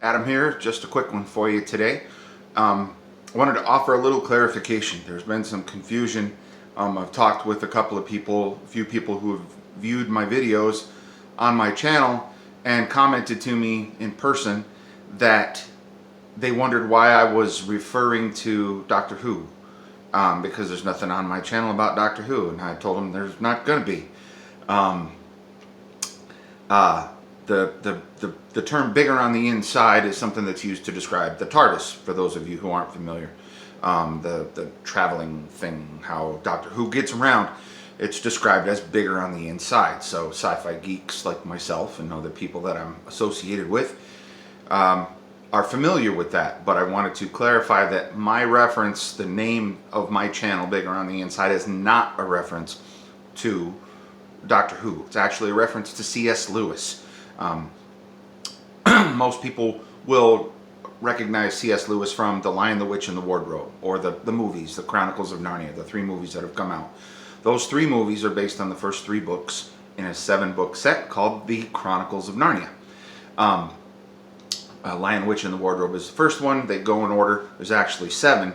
Adam here, just a quick one for you today. I wanted to offer a little clarification. There's been some confusion. I've talked with a few people who have viewed my videos on my channel and commented to me in person that they wondered why I was referring to Doctor Who, because there's nothing on my channel about Doctor Who, and I told them there's not going to be. The term bigger on the inside is something that's used to describe the Tardis, for those of you who aren't familiar. The traveling thing, how Doctor Who gets around, it's described as bigger on the inside. So sci-fi geeks like myself and other people that I'm associated with are familiar with that. But I wanted to clarify that my reference, the name of my channel, Bigger on the Inside, is not a reference to Doctor Who. It's actually a reference to C.S. Lewis. Most people will recognize C.S. Lewis from The Lion, the Witch, and the Wardrobe, or the movies, the Chronicles of Narnia, the 3 movies that have come out. Those 3 movies are based on the first 3 books in a 7-book set called the Chronicles of Narnia. Lion, Witch, and the Wardrobe is the first one. They go in order. There's actually 7,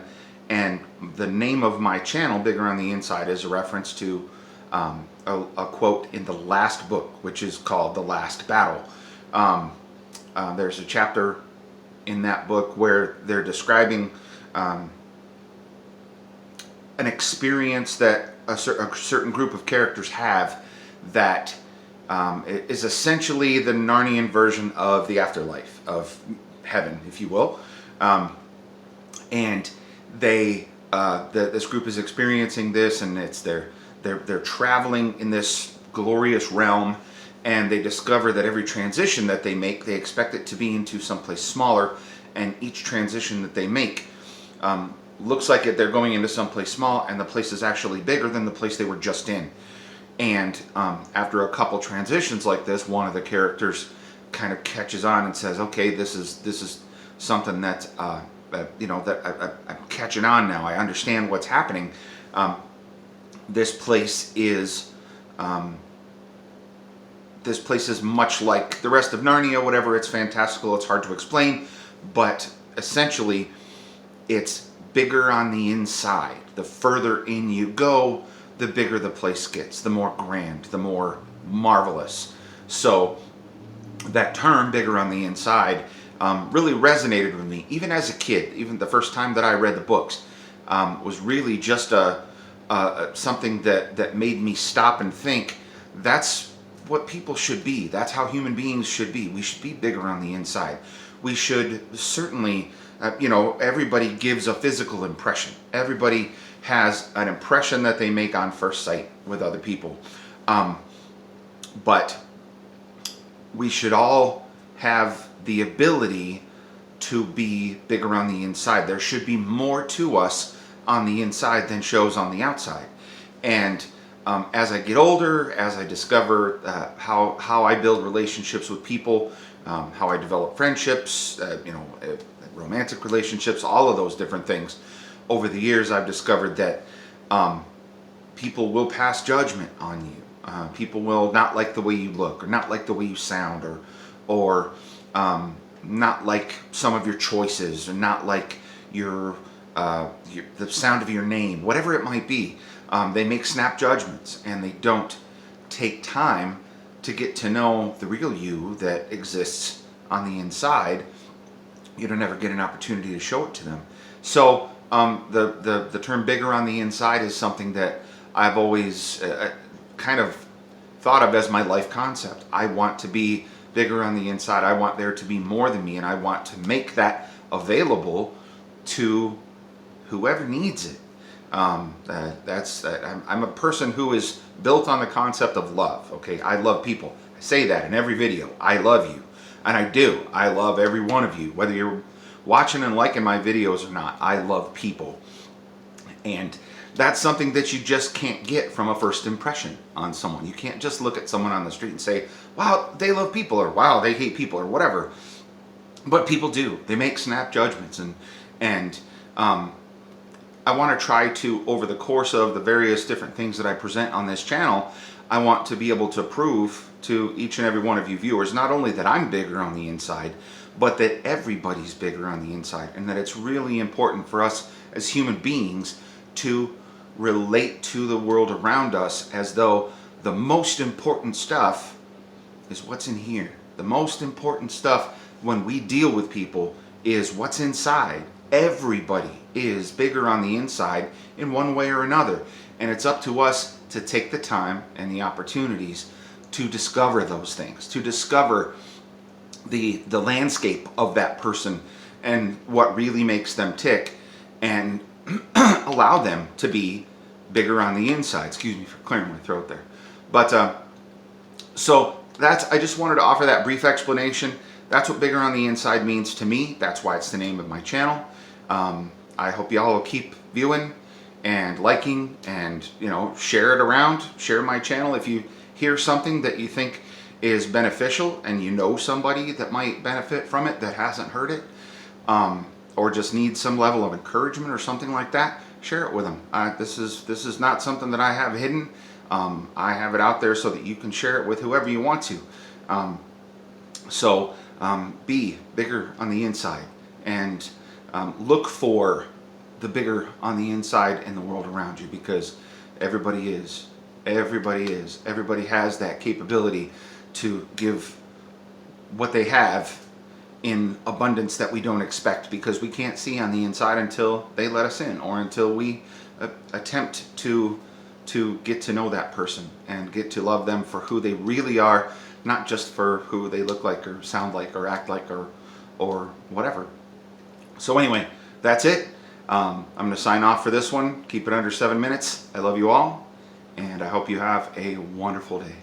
and the name of my channel, Bigger on the Inside, is a reference to a quote in the last book, which is called The Last Battle. There's a chapter in that book where they're describing an experience that a certain group of characters have that is essentially the Narnian version of the afterlife, of heaven, if you will. And this group is experiencing this, and it's they're traveling in this glorious realm, and they discover that every transition that they make, they expect it to be into someplace smaller, and each transition that they make looks like they're going into someplace small, and the place is actually bigger than the place they were just in. And after a couple transitions like this, one of the characters kind of catches on and says, "Okay, this is something that I'm catching on now. I understand what's happening. This place is much like the rest of Narnia, whatever. It's fantastical, it's hard to explain, but essentially it's bigger on the inside. The further in you go, the bigger the place gets, the more grand, the more marvelous." So that term, bigger on the inside, really resonated with me. Even as a kid, even the first time that I read the books, was really just something that made me stop and think, that's what people should be. That's how human beings should be. We should be bigger on the inside. We should certainly, everybody gives a physical impression. Everybody has an impression that they make on first sight with other people. But we should all have the ability to be bigger on the inside. There should be more to us on the inside than shows on the outside. And as I get older, as I discover how I build relationships with people, how I develop friendships, romantic relationships, all of those different things, over the years I've discovered that people will pass judgment on you. People will not like the way you look, or not like the way you sound, or not like some of your choices, or not like the sound of your name, whatever it might be. They make snap judgments, and they don't take time to get to know the real you that exists on the inside. You don't ever get an opportunity to show it to them. So the term bigger on the inside is something that I've always kind of thought of as my life concept. I want to be bigger on the inside. I want there to be more than me, and I want to make that available to whoever needs it. I'm a person who is built on the concept of love. Okay, I love people. I say that in every video. I love you, and I do. I love every one of you, whether you're watching and liking my videos or not. I love people, and that's something that you just can't get from a first impression on someone. You can't just look at someone on the street and say, "Wow, they love people," or "Wow, they hate people," or whatever. But people do. They make snap judgments, and I want to try to, over the course of the various different things that I present on this channel, I want to be able to prove to each and every one of you viewers, not only that I'm bigger on the inside, but that everybody's bigger on the inside, and that it's really important for us as human beings to relate to the world around us as though the most important stuff is what's in here. The most important stuff when we deal with people is what's inside. Everybody is bigger on the inside in one way or another, and it's up to us to take the time and the opportunities to discover those things, to discover the landscape of that person and what really makes them tick, and allow them to be bigger on the inside. Excuse me for clearing my throat there. But so I just wanted to offer that brief explanation. That's what bigger on the inside means to me. That's why it's the name of my channel. I hope y'all will keep viewing and liking, and share it around. Share my channel if you hear something that you think is beneficial and you know somebody that might benefit from it that hasn't heard it, or just needs some level of encouragement or something like that. Share it with them. This is not something that I have hidden. I have it out there so that you can share it with whoever you want to. So be bigger on the inside, and look for the bigger on the inside in the world around you, because everybody is. Everybody has that capability to give what they have in abundance that we don't expect, because we can't see on the inside until they let us in, or until we attempt to get to know that person and get to love them for who they really are, not just for who they look like or sound like or act like or whatever. So anyway, that's it. I'm going to sign off for this one. Keep it under 7 minutes. I love you all, and I hope you have a wonderful day.